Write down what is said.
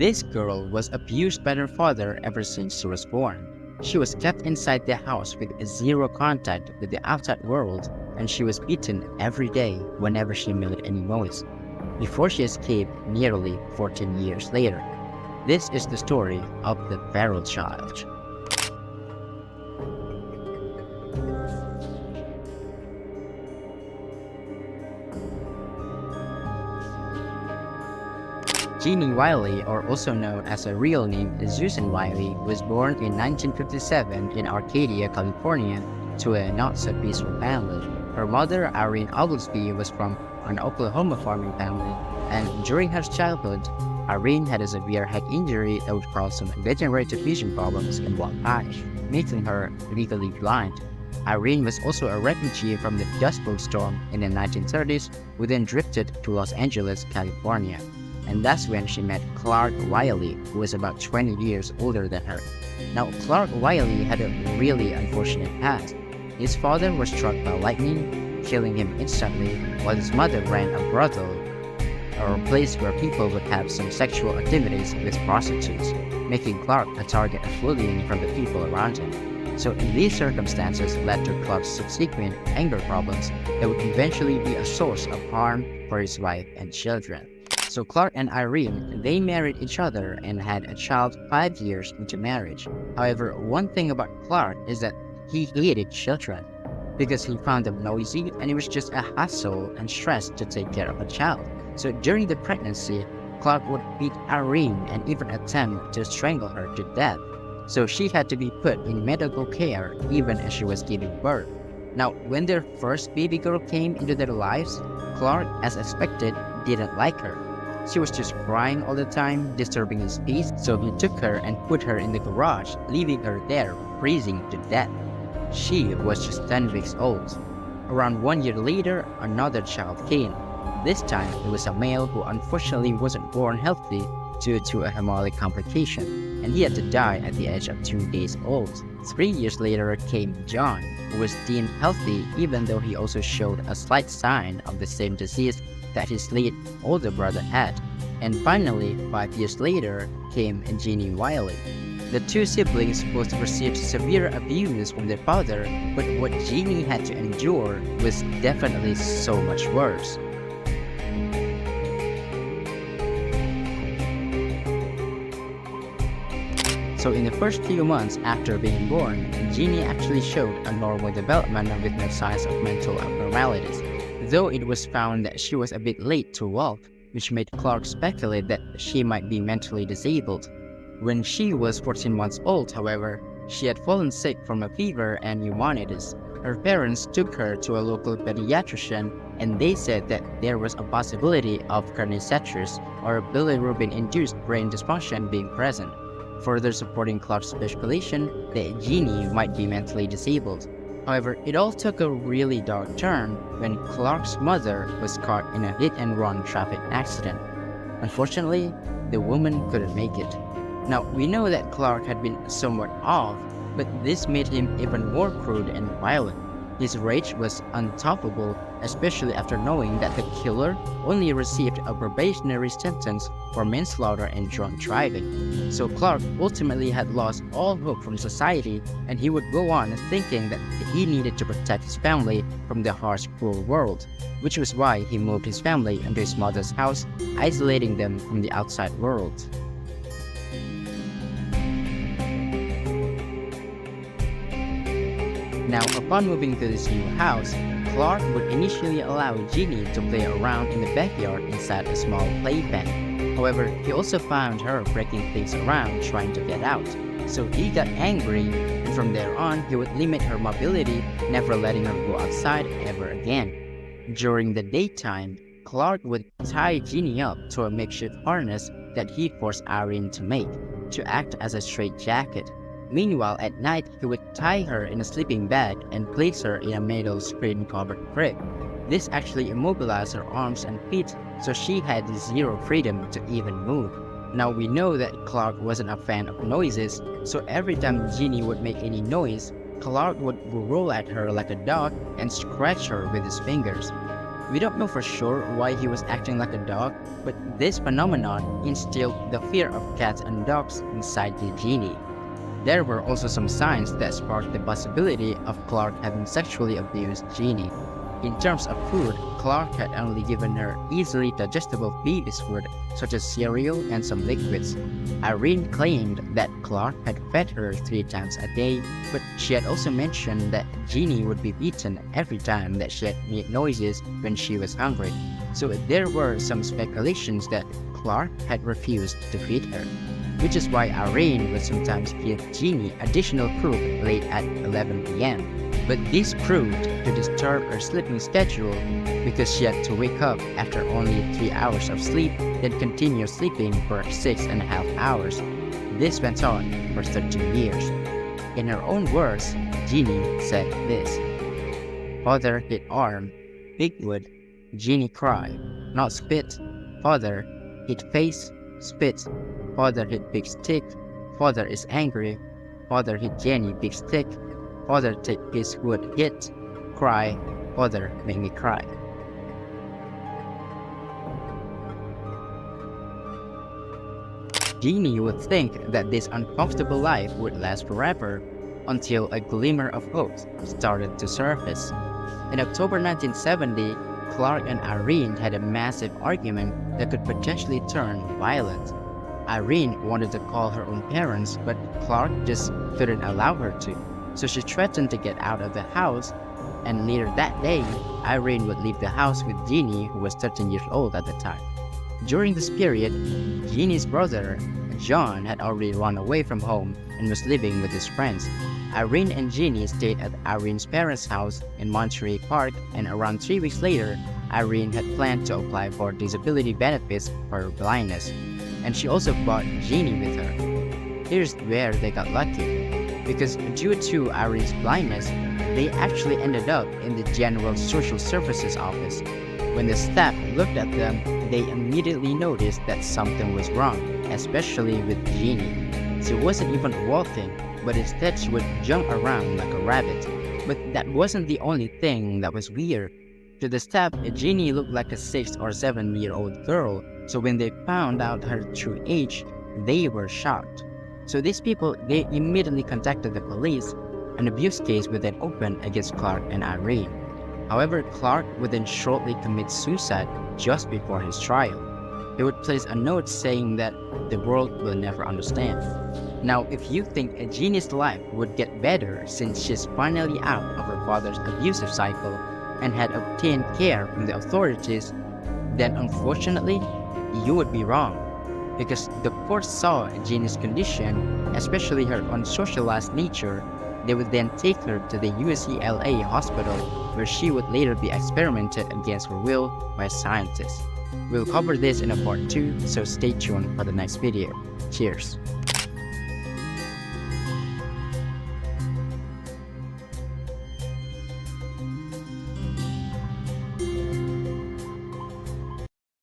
This girl was abused by her father ever since she was born. She was kept inside the house with zero contact with the outside world, and she was beaten every day whenever she made any noise, before she escaped nearly 14 years later. This is the story of the feral child. Genie Wiley, or also known as her real name Susan Wiley, was born in 1957 in Arcadia, California, to a not-so-peaceful family. Her mother, Irene Oglesby, was from an Oklahoma farming family, and during her childhood, Irene had a severe head injury that would cause some degenerative vision problems in one eye, making her legally blind. Irene was also a refugee from the Dust Bowl storm in the 1930s, who then drifted to Los Angeles, California. And that's when she met Clark Wiley, who was about 20 years older than her. Now, Clark Wiley had a really unfortunate past. His father was struck by lightning, killing him instantly, while his mother ran a brothel, or a place where people would have some sexual activities with prostitutes, making Clark a target of bullying from the people around him. So these circumstances led to Clark's subsequent anger problems that would eventually be a source of harm for his wife and children. So Clark and Irene, they married each other and had a child 5 years into marriage. However, one thing about Clark is that he hated children because he found them noisy and it was just a hassle and stress to take care of a child. So during the pregnancy, Clark would beat Irene and even attempt to strangle her to death. So she had to be put in medical care even as she was giving birth. Now, when their first baby girl came into their lives, Clark, as expected, didn't like her. She was just crying all the time, disturbing his peace, so he took her and put her in the garage, leaving her there, freezing to death. She was just 10 weeks old. Around 1 year later, another child came. This time, it was a male who unfortunately wasn't born healthy due to a hemolytic complication, and he had to die at the age of 2 days old. 3 years later came John, who was deemed healthy even though he also showed a slight sign of the same disease that his late older brother had. And finally, 5 years later, came Genie Wiley. The two siblings both received severe abuse from their father, but what Genie had to endure was definitely so much worse. So in the first few months after being born, Genie actually showed a normal development with no signs of mental abnormalities, though it was found that she was a bit late to walk, which made Clark speculate that she might be mentally disabled. When she was 14 months old, however, she had fallen sick from a fever and pneumonitis. Her parents took her to a local pediatrician, and they said that there was a possibility of carnicetrus, or bilirubin-induced brain dysfunction, being present, further supporting Clark's speculation that Genie might be mentally disabled. However, it all took a really dark turn when Clark's mother was caught in a hit-and-run traffic accident. Unfortunately, the woman couldn't make it. Now, we know that Clark had been somewhat off, but this made him even more crude and violent. His rage was untoppable, especially after knowing that the killer only received a probationary sentence for manslaughter and drunk driving. So Clark ultimately had lost all hope from society, and he would go on thinking that he needed to protect his family from the harsh, cruel world, which was why he moved his family into his mother's house, isolating them from the outside world. Now, upon moving to this new house, Clark would initially allow Genie to play around in the backyard inside a small playpen. However, he also found her breaking things around trying to get out. So he got angry, and from there on, he would limit her mobility, never letting her go outside ever again. During the daytime, Clark would tie Genie up to a makeshift harness that he forced Irene to make, to act as a straitjacket. Meanwhile, at night, he would tie her in a sleeping bag and place her in a metal screen-covered crib. This actually immobilized her arms and feet, so she had zero freedom to even move. Now, we know that Clark wasn't a fan of noises, so every time Genie would make any noise, Clark would roll at her like a dog and scratch her with his fingers. We don't know for sure why he was acting like a dog, but this phenomenon instilled the fear of cats and dogs inside the genie. There were also some signs that sparked the possibility of Clark having sexually abused Genie. In terms of food, Clark had only given her easily digestible baby's food such as cereal and some liquids. Irene claimed that Clark had fed her 3 times a day, but she had also mentioned that Genie would be beaten every time that she had made noises when she was hungry. So there were some speculations that Clark had refused to feed her, which is why Irene would sometimes give Genie additional food late at 11 p.m. But this proved to disturb her sleeping schedule because she had to wake up after only 3 hours of sleep, then continue sleeping for 6.5 hours. This went on for 13 years. In her own words, Genie said this: "Father hit arm, big wood, Genie cry, not spit. Father hit face, spit. Father hit big stick, father is angry. Father hit Jenny big stick. Father take his wood hit, cry. Father make me cry." Genie would think that this uncomfortable life would last forever until a glimmer of hope started to surface. In October 1970, Clark and Irene had a massive argument that could potentially turn violent. Irene wanted to call her own parents, but Clark just couldn't allow her to, so she threatened to get out of the house, and later that day, Irene would leave the house with Genie, who was 13 years old at the time. During this period, Genie's brother, John, had already run away from home and was living with his friends. Irene and Genie stayed at Irene's parents' house in Monterey Park, and around 3 weeks later, Irene had planned to apply for disability benefits for her blindness, and she also brought Genie with her. Here's where they got lucky, because due to Irene's blindness, they actually ended up in the General Social Services office. When the staff looked at them, they immediately noticed that something was wrong, especially with Genie. She wasn't even walking, but instead she would jump around like a rabbit. But that wasn't the only thing that was weird. To the staff, Genie looked like a 6 or 7-year-old girl, so when they found out her true age, they were shocked. So these people, they immediately contacted the police. An abuse case would then open against Clark and Irene. However, Clark would then shortly commit suicide just before his trial. He would place a note saying that the world will never understand. Now, if you think Genie's life would get better since she's finally out of her father's abusive cycle and had obtained care from the authorities, then unfortunately, you would be wrong. Because the court saw Genie's condition, especially her unsocialized nature. They would then take her to the UCLA hospital, where she would later be experimented against her will by scientists. We'll cover this in a part 2, so stay tuned for the next video. Cheers!